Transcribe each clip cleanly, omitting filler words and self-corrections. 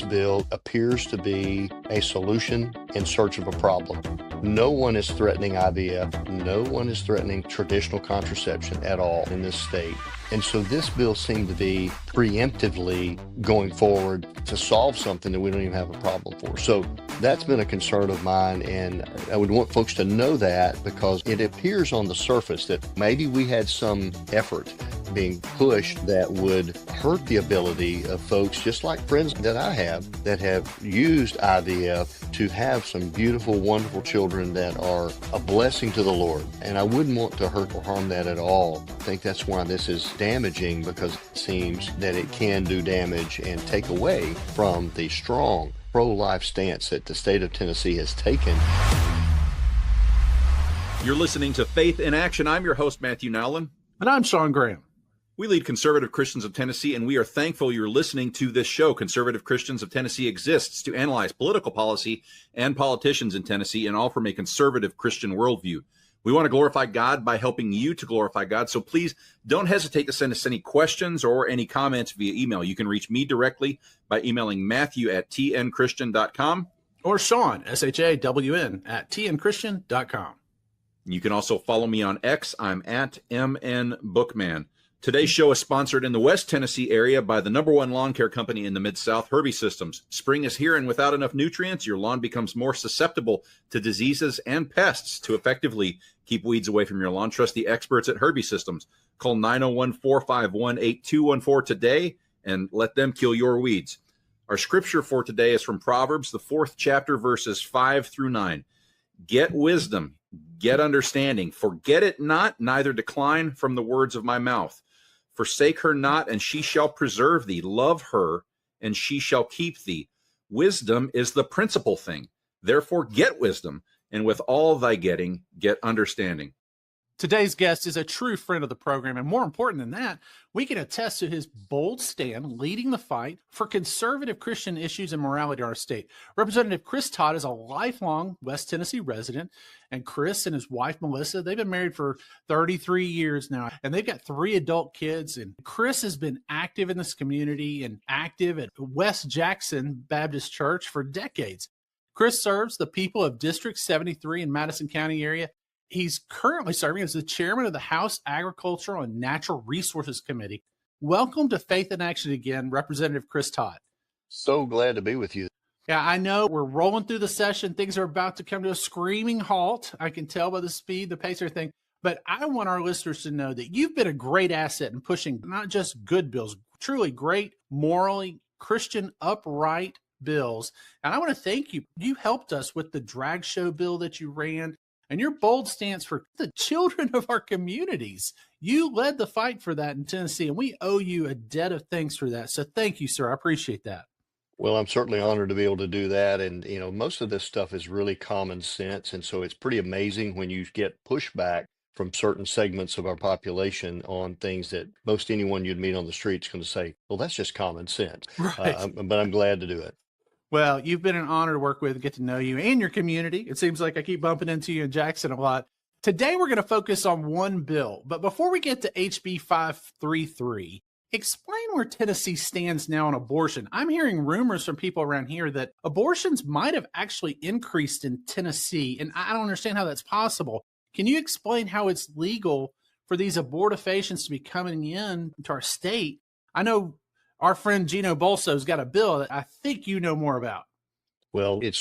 this bill appears to be a solution in search of a problem. No one is threatening IVF. No one is threatening traditional contraception at all in this state. And so this bill seemed to be preemptively going forward to solve something that we don't even have a problem for. So that's been a concern of mine, and I would want folks to know that, because it appears on the surface that maybe we had some effort being pushed that would hurt the ability of folks, just like friends that I have that have used IVF, to have some beautiful, wonderful children that are a blessing to the Lord. And I wouldn't want to hurt or harm that at all. I think that's why this is damaging, because it seems that it can do damage and take away from the strong pro-life stance that the state of Tennessee has taken. You're listening to Faith in Action. I'm your host, Matthew Nowlin. And I'm Sean Graham. We lead Conservative Christians of Tennessee, and we are thankful you're listening to this show. Conservative Christians of Tennessee exists to analyze political policy and politicians in Tennessee, and all from a conservative Christian worldview. We want to glorify God by helping you to glorify God, so please don't hesitate to send us any questions or any comments via email. You can reach me directly by emailing matthew@tnchristian.com. Or Sean, SHAWN, @tnchristian.com. You can also follow me on X. I'm @MNBookman. Today's show is sponsored in the West Tennessee area by the #1 lawn care company in the Mid-South, Herbie Systems. Spring is here, and without enough nutrients, your lawn becomes more susceptible to diseases and pests. To effectively keep weeds away from your lawn, trust the experts at Herbie Systems. Call 901-451-8214 today and let them kill your weeds. Our scripture for today is from Proverbs, the 4th chapter, verses 5-9. Get wisdom, get understanding. Forget it not, neither decline from the words of my mouth. Forsake her not, and she shall preserve thee. Love her, and she shall keep thee. Wisdom is the principal thing. Therefore get wisdom, and with all thy getting, get understanding. Today's guest is a true friend of the program, and more important than that, we can attest to his bold stand leading the fight for conservative Christian issues and morality in our state. Representative Chris Todd is a lifelong West Tennessee resident, and Chris and his wife, Melissa, they've been married for 33 years now, and they've got 3 adult kids, and Chris has been active in this community and active at West Jackson Baptist Church for decades. Chris serves the people of District 73 in Madison County area. He's currently serving as the chairman of the House Agricultural and Natural Resources Committee. Welcome to Faith in Action again, Representative Chris Todd. So glad to be with you. Yeah, I know we're rolling through the session. Things are about to come to a screaming halt. I can tell by the speed, the pace, everything. But I want our listeners to know that you've been a great asset in pushing not just good bills, truly great, morally Christian, upright bills. And I want to thank you. You helped us with the drag show bill that you ran. And your bold stance for the children of our communities. You led the fight for that in Tennessee, and we owe you a debt of thanks for that. So thank you, sir. I appreciate that. Well, I'm certainly honored to be able to do that. And, most of this stuff is really common sense. And so it's pretty amazing when you get pushback from certain segments of our population on things that most anyone you'd meet on the street is going to say, well, that's just common sense. Right. But I'm glad to do it. Well, you've been an honor to work with, get to know you and your community. It seems like I keep bumping into you in Jackson a lot. Today, we're going to focus on one bill. But before we get to HB 533, explain where Tennessee stands now on abortion. I'm hearing rumors from people around here that abortions might have actually increased in Tennessee, and I don't understand how that's possible. Can you explain how it's legal for these abortifacients to be coming in to our state? I know our friend Gino Bolso's got a bill that I think you know more about. Well, it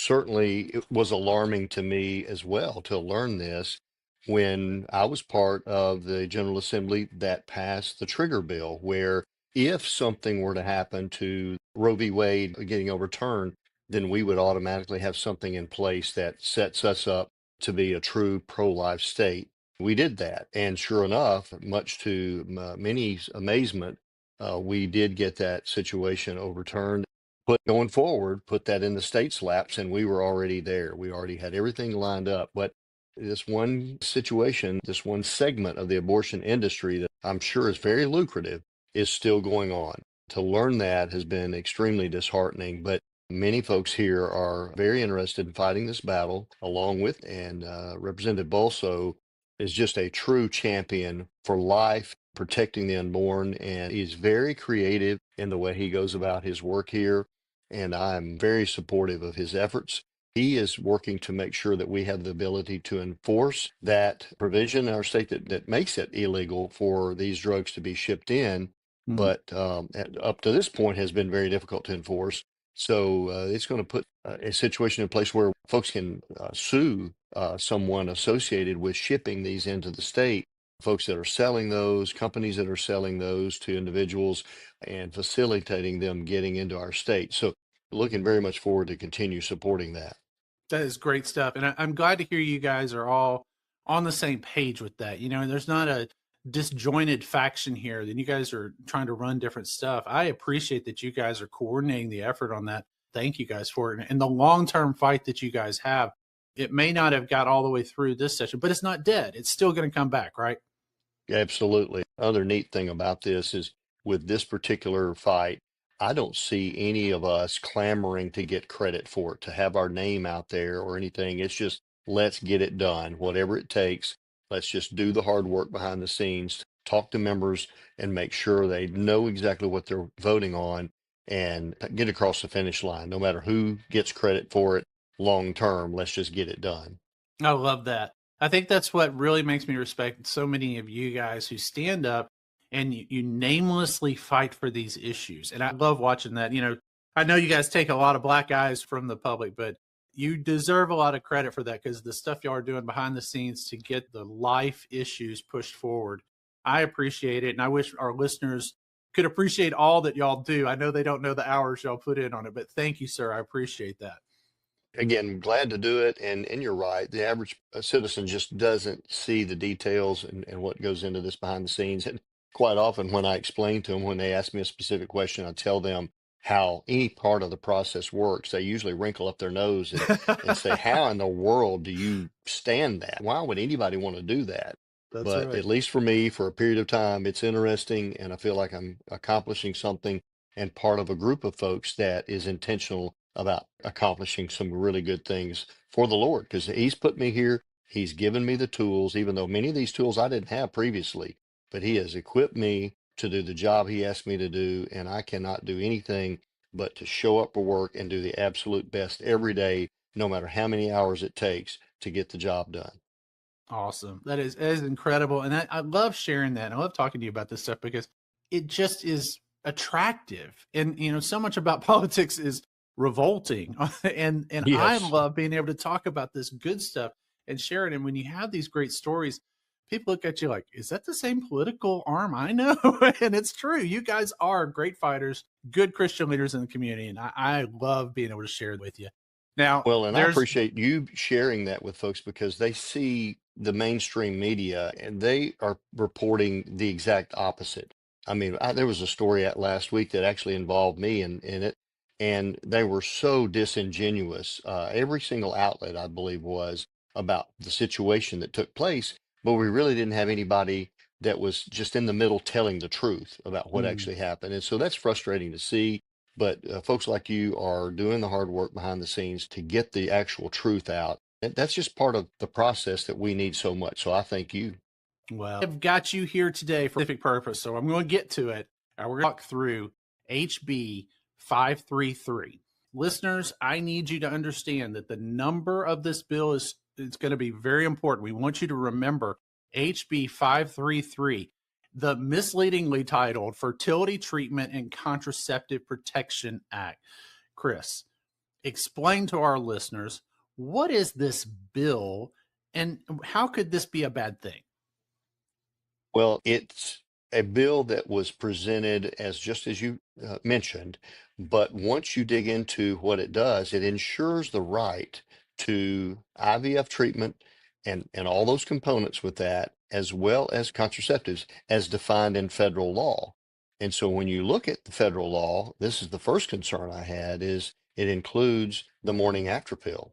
was alarming to me as well to learn this when I was part of the General Assembly that passed the trigger bill, where if something were to happen to Roe v. Wade getting overturned, then we would automatically have something in place that sets us up to be a true pro-life state. We did that. And sure enough, much to many's amazement, we did get that situation overturned. But going forward, put that in the state's laps, and we were already there. We already had everything lined up. But this one situation, this one segment of the abortion industry that I'm sure is very lucrative is still going on. To learn that has been extremely disheartening, but many folks here are very interested in fighting this battle along with, and Representative Bolso is just a true champion for life, protecting the unborn, and he's very creative in the way he goes about his work here. and I'm very supportive of his efforts. He is working to make sure that we have the ability to enforce that provision in our state that makes it illegal for these drugs to be shipped in, Mm. but up to this point has been very difficult to enforce. So it's going to put a situation in place where folks can sue someone associated with shipping these into the state, folks that are selling those, companies that are selling those to individuals and facilitating them getting into our state. So looking very much forward to continue supporting that. That is great stuff. And I'm glad to hear you guys are all on the same page with that. And there's not a disjointed faction here. Then you guys are trying to run different stuff. I appreciate that you guys are coordinating the effort on that. Thank you guys for it. And the long-term fight that you guys have, it may not have got all the way through this session, but it's not dead. It's still going to come back, right? Absolutely. Other neat thing about this is with this particular fight, I don't see any of us clamoring to get credit for it, to have our name out there or anything. It's just let's get it done, whatever it takes. Let's just do the hard work behind the scenes, talk to members and make sure they know exactly what they're voting on and get across the finish line. No matter who gets credit for it long term, let's just get it done. I love that. I think that's what really makes me respect so many of you guys who stand up and you namelessly fight for these issues. And I love watching that. I know you guys take a lot of black eyes from the public, but you deserve a lot of credit for that because the stuff y'all are doing behind the scenes to get the life issues pushed forward. I appreciate it. And I wish our listeners could appreciate all that y'all do. I know they don't know the hours y'all put in on it, but thank you, sir. I appreciate that. Again, glad to do it. And you're right. The average citizen just doesn't see the details and what goes into this behind the scenes. And quite often, when I explain to them, when they ask me a specific question, I tell them how any part of the process works. They usually wrinkle up their nose and say, how in the world do you stand that? Why would anybody want to do that? That's But right. at least for me, for a period of time, it's interesting and I feel like I'm accomplishing something and part of a group of folks that is intentional about accomplishing some really good things for the Lord because He's put me here. He's given me the tools, even though many of these tools I didn't have previously, but He has equipped me to do the job He asked me to do. And I cannot do anything but to show up for work and do the absolute best every day, no matter how many hours it takes to get the job done. Awesome. That is incredible. And I love sharing that. I love talking to you about this stuff because it just is attractive. And so much about politics is revolting. And I Yes. love being able to talk about this good stuff and share it. And when you have these great stories, people look at you like, is that the same political arm I know? And it's true. You guys are great fighters, good Christian leaders in the community. And I love being able to share it with you. Now, Well, and I there's appreciate you sharing that with folks because they see the mainstream media and they are reporting the exact opposite. I mean, there was a story out last week that actually involved me in it, and they were so disingenuous. Every single outlet, I believe, was about the situation that took place, but we really didn't have anybody that was just in the middle telling the truth about what Mm, actually happened. And so that's frustrating to see. But folks like you are doing the hard work behind the scenes to get the actual truth out. And that's just part of the process that we need so much. So I thank you. well, I've got you here today for a specific purpose. So I'm going to get to it. We're going to talk through HB 533. Listeners, I need you to understand that the number of this bill is it's going to be very important. We want you to remember HB 533, the misleadingly titled Fertility Treatment and Contraceptive Protection Act. Chris, explain to our listeners what is this bill and how could this be a bad thing? Well, it's a bill that was presented as just as you mentioned, but once you dig into what it does, it ensures the right to IVF treatment and all those components with that, as well as contraceptives as defined in federal law. And so when you look at the federal law, this is the first concern I had is it includes the morning after pill.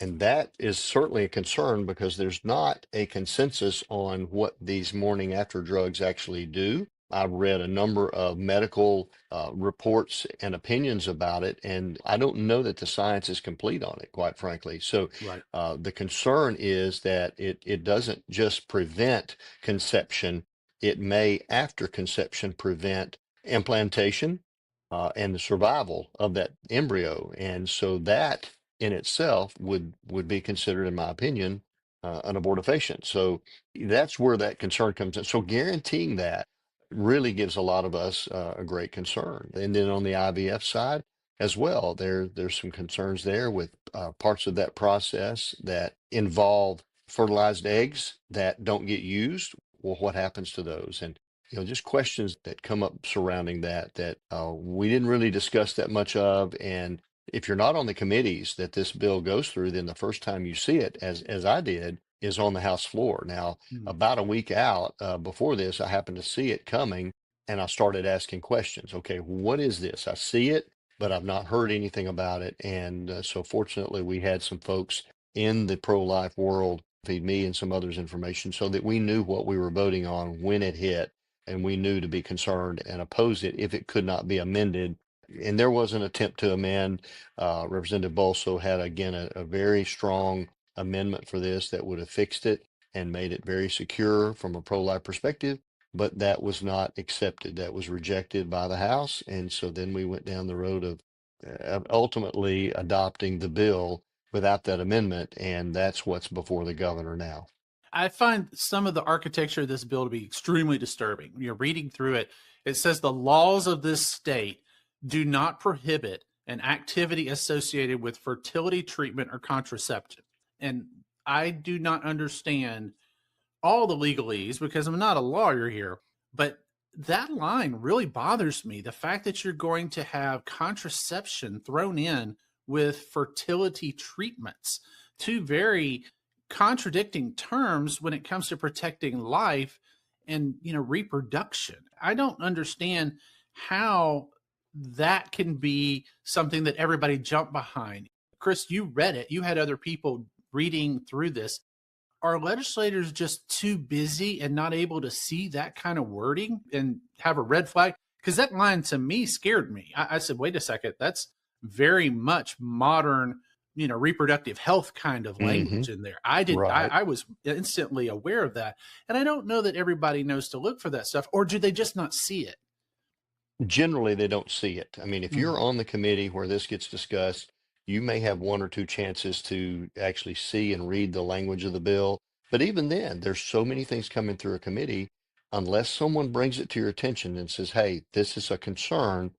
And that is certainly a concern because there's not a consensus on what these morning after drugs actually do. I've read a number of medical reports and opinions about it, and I don't know that the science is complete on it, quite frankly. So Right. the concern is that it doesn't just prevent conception, it may, after conception, prevent implantation and the survival of that embryo. And so that in itself would be considered, in my opinion, an abortifacient. So that's where that concern comes in. So guaranteeing that really gives a lot of us a great concern. And then on the IVF side as well, there's some concerns there with parts of that process that involve fertilized eggs that don't get used. Well, what happens to those? And just questions that come up surrounding that we didn't really discuss that much of. And if you're not on the committees that this bill goes through, then the first time you see it, as I did, is on the House floor. Now, Mm. about a week out before this, I happened to see it coming, and I started asking questions. Okay, what is this? I see it, but I've not heard anything about it. And so fortunately, we had some folks in the pro-life world feed me and some others information so that we knew what we were voting on when it hit, and we knew to be concerned and oppose it if it could not be amended. And there was an attempt to amend. Representative Bolso had, again, a very strong amendment for this that would have fixed it and made it very secure from a pro-life perspective, but that was not accepted. That was rejected by the House. And so then we went down the road of ultimately adopting the bill without that amendment, and that's what's before the governor now. I find some of the architecture of this bill to be extremely disturbing. You're reading through it. It says the laws of this state do not prohibit an activity associated with fertility treatment or contraception. And I do not understand all the legalese because I'm not a lawyer here, but that line really bothers me. The fact that you're going to have contraception thrown in with fertility treatments, two very contradicting terms when it comes to protecting life and reproduction. I don't understand how that can be something that everybody jumped behind. Chris, you read it. You had other people reading through this. Are legislators just too busy and not able to see that kind of wording and have a red flag? Because that line to me scared me. I said, wait a second, that's very much modern, reproductive health kind of language in there. Right. I was instantly aware of that. And I don't know that everybody knows to look for that stuff, or do they just not see it? Generally, they don't see it. I mean, if you're Mm. on the committee where this gets discussed, you may have one or two chances to actually see and read the language of the bill. But even then, there's so many things coming through a committee, unless someone brings it to your attention and says, hey, this is a concern,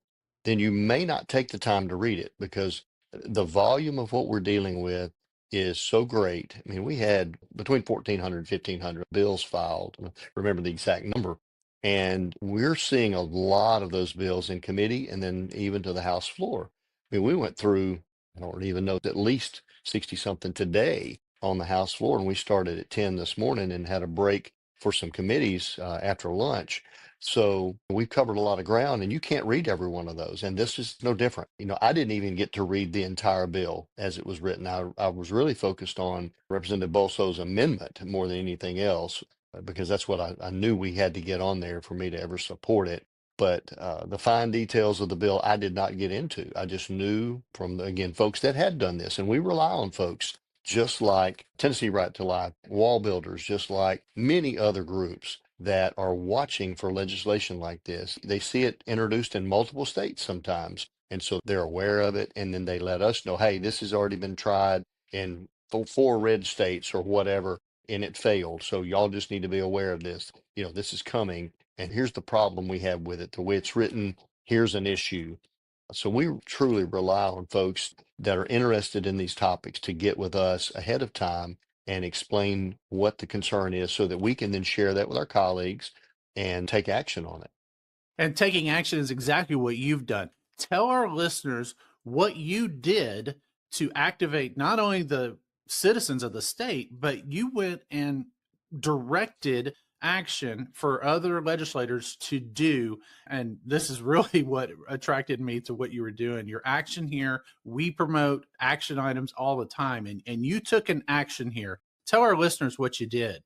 then you may not take the time to read it because the volume of what we're dealing with is so great. I mean, we had between 1,400 and 1,500 bills filed. I don't remember the exact number, and we're seeing a lot of those bills in committee and then even to the House floor. I mean, we went through, I don't even know, at least 60 something today on the House floor. And we started at 10 this morning and had a break for some committees after lunch. So we've covered a lot of ground, and you can't read every one of those. And this is no different. I didn't even get to read the entire bill as it was written. I was really focused on Representative Bolso's amendment more than anything else because that's what I knew we had to get on there for me to ever support it. But the fine details of the bill, I did not get into. I just knew from, again, folks that had done this, and we rely on folks just like Tennessee Right to Life, wall builders, just like many other groups that are watching for legislation like this. They see it introduced in multiple states sometimes, and so they're aware of it, and then they let us know, hey, this has already been tried in four red states or whatever, and it failed. So y'all just need to be aware of this. This is coming, and here's the problem we have with it. The way it's written, here's an issue. So we truly rely on folks that are interested in these topics to get with us ahead of time and explain what the concern is so that we can then share that with our colleagues and take action on it. And taking action is exactly what you've done. Tell our listeners what you did to activate not only the citizens of the state, but you went and directed action for other legislators to do. And this is really what attracted me to what you were doing. Your action here, we promote action items all the time. And you took an action here. Tell our listeners what you did.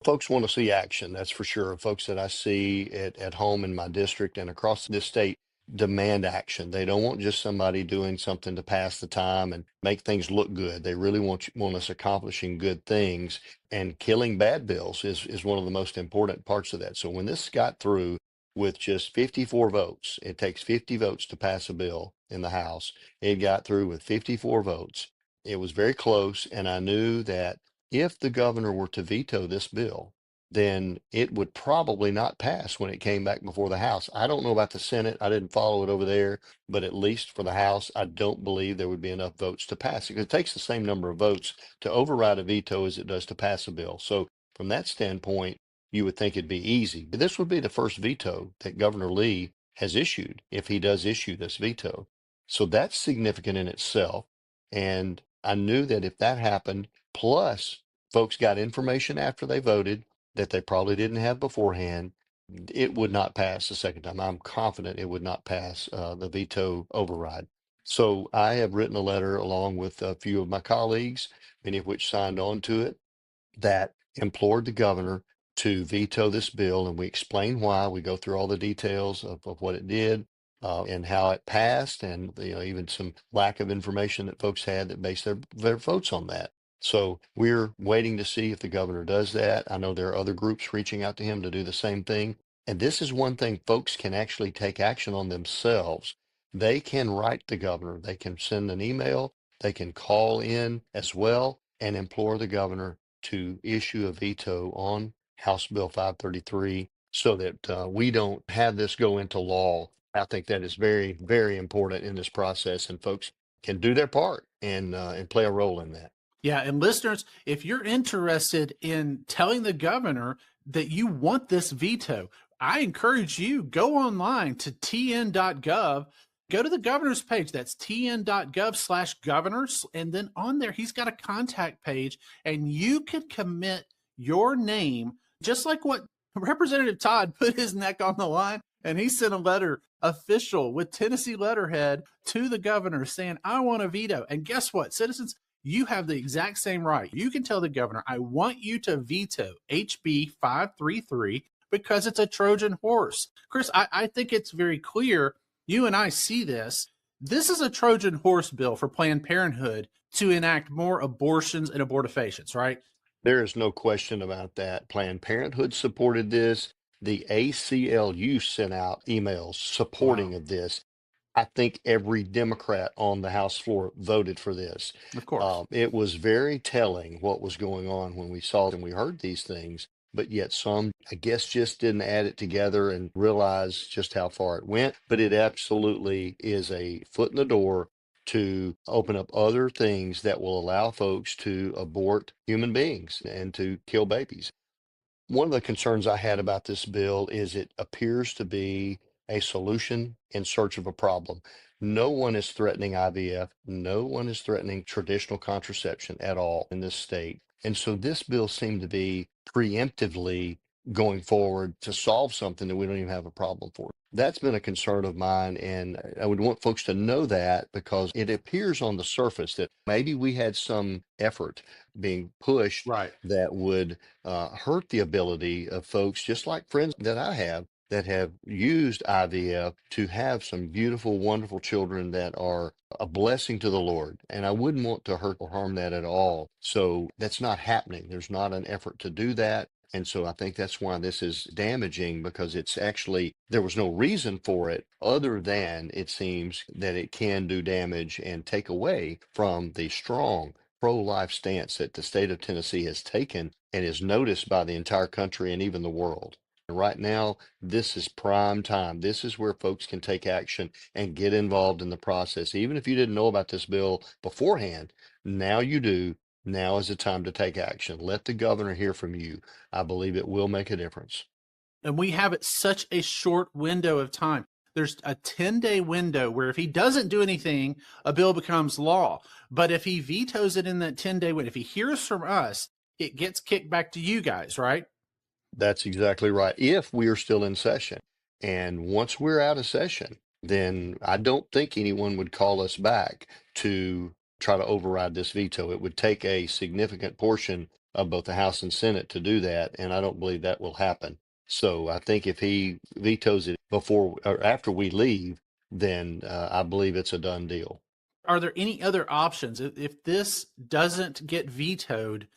Folks want to see action, that's for sure. Folks that I see at home in my district and across this state demand action. They don't want just somebody doing something to pass the time and make things look good. They really want us accomplishing good things, and killing bad bills is one of the most important parts of that. So when this got through, with just 54 votes. It takes 50 votes to pass a bill in the House. It got through with 54 votes. It was very close, and I knew that if the governor were to veto this bill, then it would probably not pass when it came back before the House. I don't know about the Senate. I didn't follow it over there, but at least for the House, I don't believe there would be enough votes to pass it. It takes the same number of votes to override a veto as it does to pass a bill. So from that standpoint, you would think it'd be easy. But this would be the first veto that Governor Lee has issued if he does issue this veto. So that's significant in itself. And I knew that if that happened, plus folks got information after they voted that they probably didn't have beforehand, it would not pass the second time. I'm confident it would not pass the veto override. So I have written a letter along with a few of my colleagues, many of which signed on to it, that implored the governor to veto this bill. And we explain why. We go through all the details of what it did and how it passed, and even some lack of information that folks had that based their votes on that. So we're waiting to see if the governor does that. I know there are other groups reaching out to him to do the same thing. And this is one thing folks can actually take action on themselves. They can write the governor, they can send an email, they can call in as well and implore the governor to issue a veto on House Bill 533 so that we don't have this go into law. I think that is very, very important in this process, and folks can do their part and play a role in that. Yeah, and listeners, if you're interested in telling the governor that you want this veto, I encourage you, go online to tn.gov, go to the governor's page. That's tn.gov/governors. And then on there, he's got a contact page, and you can commit your name, just like what Representative Todd put his neck on the line. And he sent a letter official with Tennessee letterhead to the governor saying, I want a veto. And guess what, citizens? You have the exact same right. You can tell the governor, I want you to veto HB 533 because it's a Trojan horse. Chris, I think it's very clear. You and I see this. This is a Trojan horse bill for Planned Parenthood to enact more abortions and abortifacients, right? There is no question about that. Planned Parenthood supported this. The ACLU sent out emails supporting of this. I think every Democrat on the House floor voted for this. Of course. It was very telling what was going on when we saw and we heard these things, but yet some, I guess, just didn't add it together and realize just how far it went. But it absolutely is a foot in the door to open up other things that will allow folks to abort human beings and to kill babies. One of the concerns I had about this bill is it appears to be a solution in search of a problem. No one is threatening IVF. No one is threatening traditional contraception at all in this state. And so this bill seemed to be preemptively going forward to solve something that we don't even have a problem for. That's been a concern of mine, and I would want folks to know that because it appears on the surface that maybe we had some effort being pushed Right. that would hurt the ability of folks, just like friends that I have that have used IVF to have some beautiful, wonderful children that are a blessing to the Lord. And I wouldn't want to hurt or harm that at all. So that's not happening. There's not an effort to do that. And so I think that's why this is damaging, because it's actually, there was no reason for it other than it seems that it can do damage and take away from the strong pro-life stance that the state of Tennessee has taken and is noticed by the entire country and even the world. And right now, this is prime time. This is where folks can take action and get involved in the process. Even if you didn't know about this bill beforehand, now you do. Now is the time to take action. Let the governor hear from you. I believe it will make a difference. And we have it such a short window of time. There's a 10-day window where if he doesn't do anything, a bill becomes law. But if he vetoes it in that 10-day window, if he hears from us, it gets kicked back to you guys, right? That's exactly right. If we are still in session. And once we're out of session, then I don't think anyone would call us back to try to override this veto. It would take a significant portion of both the House and Senate to do that, and I don't believe that will happen. So I think if he vetoes it before or after we leave, then I believe it's a done deal. Are there any other options? If this doesn't get vetoed,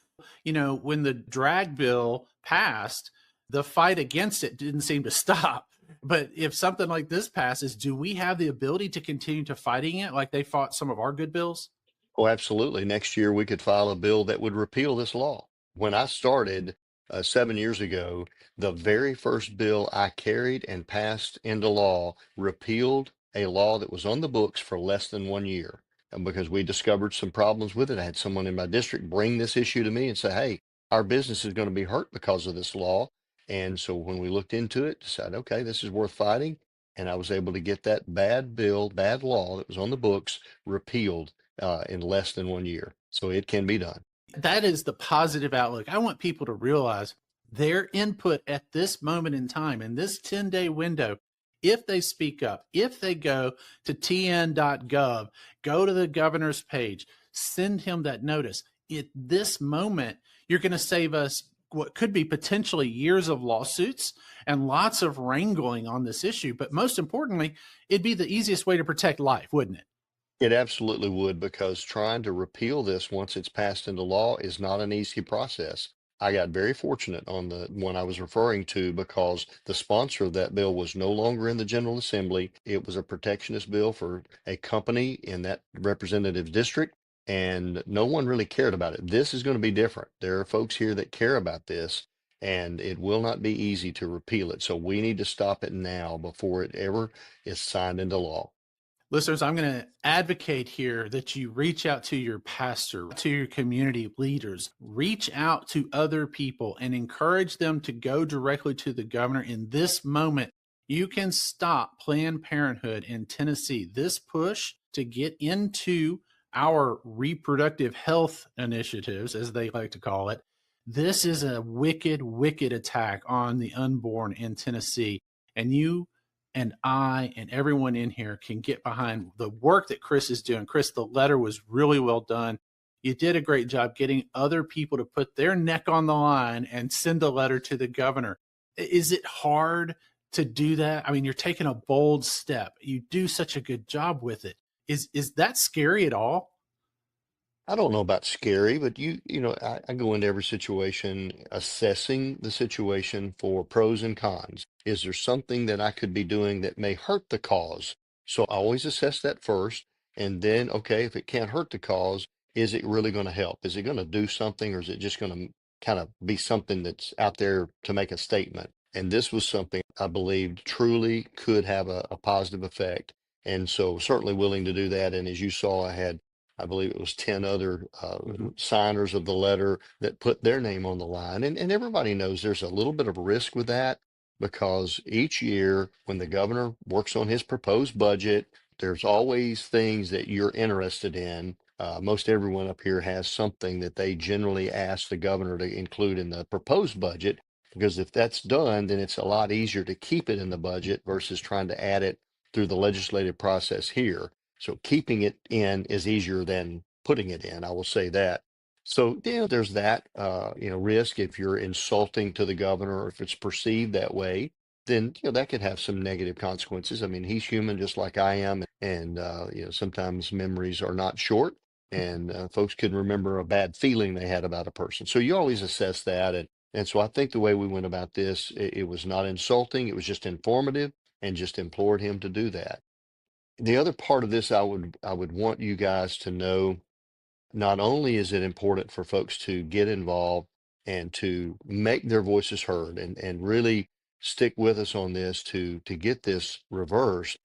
when the drag bill passed, the fight against it didn't seem to stop. But if something like this passes, do we have the ability to continue to fighting it like they fought some of our good bills? Oh, absolutely. Next year, we could file a bill that would repeal this law. When I started 7 years ago, the very first bill I carried and passed into law repealed a law that was on the books for less than 1 year. And because we discovered some problems with it, I had someone in my district bring this issue to me and say, hey, our business is going to be hurt because of this law. And so when we looked into it, decided, okay, this is worth fighting. And I was able to get that bad bill, bad law that was on the books repealed in less than 1 year. So it can be done. That is the positive outlook. I want people to realize their input at this moment in time, in this 10-day window, if they speak up, if they go to tn.gov, go to the governor's page, send him that notice. At this moment, you're going to save us what could be potentially years of lawsuits and lots of wrangling on this issue. But most importantly, it'd be the easiest way to protect life, wouldn't it? It absolutely would, because trying to repeal this once it's passed into law is not an easy process. I got very fortunate on the one I was referring to because the sponsor of that bill was no longer in the General Assembly. It was a protectionist bill for a company in that representative district, and no one really cared about it. This is going to be different. There are folks here that care about this, and it will not be easy to repeal it. So we need to stop it now before it ever is signed into law. Listeners, I'm going to advocate here that you reach out to your pastor, to your community leaders, reach out to other people and encourage them to go directly to the governor in this moment. You can stop Planned Parenthood in Tennessee. This push to get into our reproductive health initiatives, as they like to call it, this is a wicked, wicked attack on the unborn in Tennessee. And you and I and everyone in here can get behind the work that Chris is doing. Chris, the letter was really well done. You did a great job getting other people to put their neck on the line and send a letter to the governor. Is it hard to do that? I mean, you're taking a bold step. You do such a good job with it. Is that scary at all? I don't know about scary, but I go into every situation assessing the situation for pros and cons. Is there something that I could be doing that may hurt the cause? So I always assess that first. And then, okay, if it can't hurt the cause, is it really going to help? Is it going to do something, or is it just going to kind of be something that's out there to make a statement? And this was something I believed truly could have a positive effect. And so certainly willing to do that. And as you saw, I believe it was 10 other signers of the letter that put their name on the line. And everybody knows there's a little bit of risk with that, because each year when the governor works on his proposed budget, there's always things that you're interested in. Most everyone up here has something that they generally ask the governor to include in the proposed budget, because if that's done, then it's a lot easier to keep it in the budget versus trying to add it through the legislative process here. So keeping it in is easier than putting it in. I will say that. So, there's that, risk if you're insulting to the governor, or if it's perceived that way, then, that could have some negative consequences. I mean, he's human just like I am. And, sometimes memories are not short, and folks can remember a bad feeling they had about a person. So you always assess that. And so I think the way we went about this, it was not insulting. It was just informative, and just implored him to do that. The other part of this, I would want you guys to know, not only is it important for folks to get involved and to make their voices heard, and really stick with us on this to get this reversed,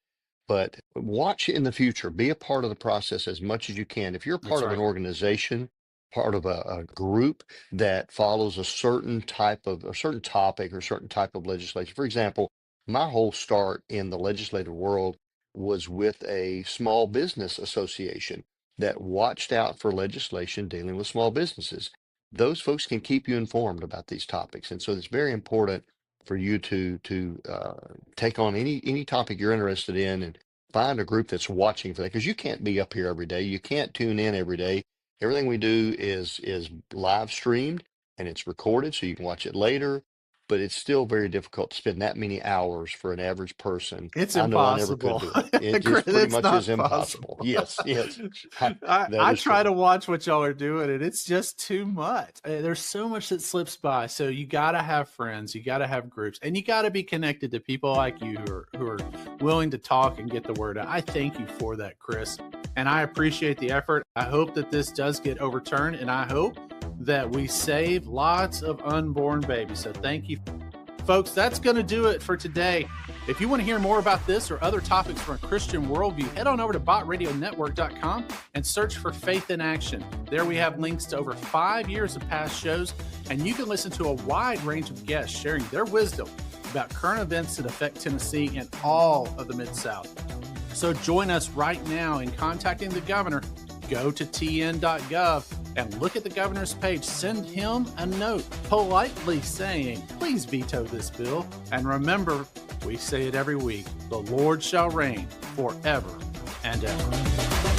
but watch in the future, be a part of the process as much as you can. If you're That's part of an right. organization, part of a group that follows a certain type of a certain topic or certain type of legislation. For example, my whole start in the legislative world was with a small business association that watched out for legislation dealing with small businesses. Those folks can keep you informed about these topics, and so it's very important for you to take on any topic you're interested in, and find a group that's watching for that, because you can't be up here every day. You can't tune in every day. Everything we do is live streamed, and it's recorded so you can watch it later. but it's still very difficult to spend that many hours for an average person. It's I know I never could impossible. do it. It just pretty It's much not is impossible. possible. Yes, yes. That I is try to true. watch what y'all are doing, and it's just too much. There's so much that slips by. So you got to have friends, you got to have groups, and you got to be connected to people like you who are willing to talk and get the word out. I thank you for that, Chris, and I appreciate the effort. I hope that this does get overturned, and I hope that we save lots of unborn babies. So thank you. Folks, that's going to do it for today. If you want to hear more about this or other topics from a Christian worldview, head on over to botradionetwork.com and search for Faith in Action. There we have links to over 5 years of past shows, and you can listen to a wide range of guests sharing their wisdom about current events that affect Tennessee and all of the Mid-South. So join us right now in contacting the governor. Go to tn.gov and look at the governor's page. Send him a note politely saying, please veto this bill. And remember, we say it every week, the Lord shall reign forever and ever.